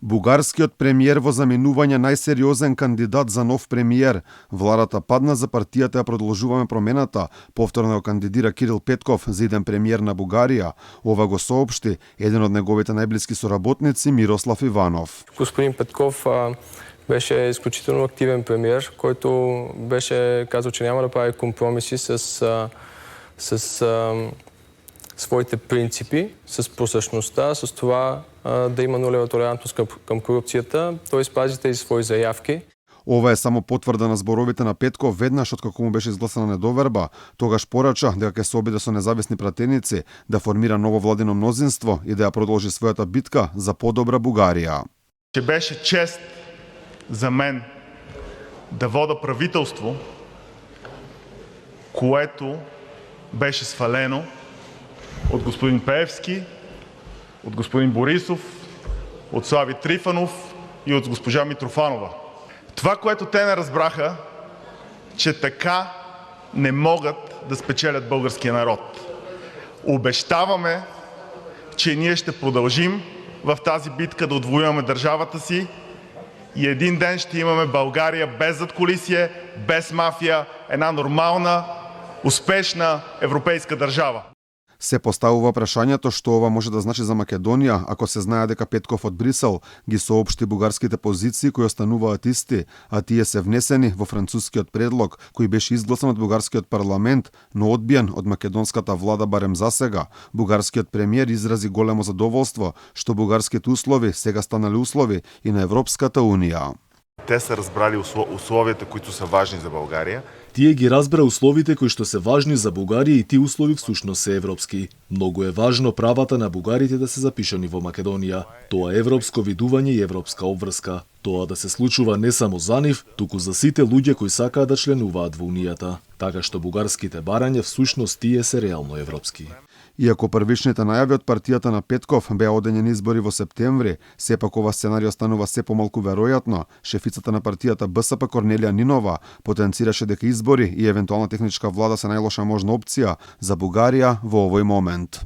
Бугарскиот премиер во заменување најсериозен кандидат за нов премиер. Владата падна за партијата ја Продолжуваме промената. Повторно ја кандидира Кирил Петков за иден премиер на Бугарија. Ова го соопшти еден од неговите најблиски соработници Мирослав Иванов. Господин Петков беше изключително активен премиер, който беше казал, че няма да прави компромиси с своите принципи, с прозрачността, с това да има нулева толерантност към корупцията. Той спази тези свои заявки. Ова е само потврда на зборовите на Петков веднаш откако му беше изгласана недоверба. Тогаш порача дека ќе се обиде со независни пратеници, да формира ново владино мнозинство и да ја продолжи својата битка за подобра Бугарија. Че беше чест за мен да вода правителство, което беше свалено от господин Пеевски, от господин Борисов, от Слави Трифанов и от госпожа Митрофанова. Това, което те не разбраха, че така не могат да спечелят българския народ. Обещаваме, че ние ще продължим в тази битка да отвоюваме държавата си и един ден ще имаме България без задкулисие, без мафия, една нормална, успешна европейска държава. Се поставува прашањето што ова може да значи за Македонија ако се знае дека Петков од Брисел ги соопшти бугарските позиции кои остануваат исти, а тие се внесени во францускиот предлог кој беше изгласан од бугарскиот парламент, но одбиен од македонската влада барем засега. Бугарскиот премиер изрази големо задоволство што бугарските услови сега станали услови и на Европската унија. Те са разбрали условията, които са важни за България. Тие ги разбра условите кои што се важни за Бугарија и тие услови всушност се европски. Многу е важно правата на бугарите да се запишани во Македонија. Тоа е европско видување и европска обврска. Тоа да се случува не само за нив, туку за сите луѓе кои сакаат да членуваат во Унијата. Така што бугарските барања всушност тие се реално европски. Иако првичните најави од партијата на Петков беа одењени избори во септември, сепак ова сценарио станува се помалку веројатно. Шефицата на партијата БСП Корнелија Нинова потенцираше дека избори и евентуална техничка влада се најлоша можна опција за Бугарија во овој момент.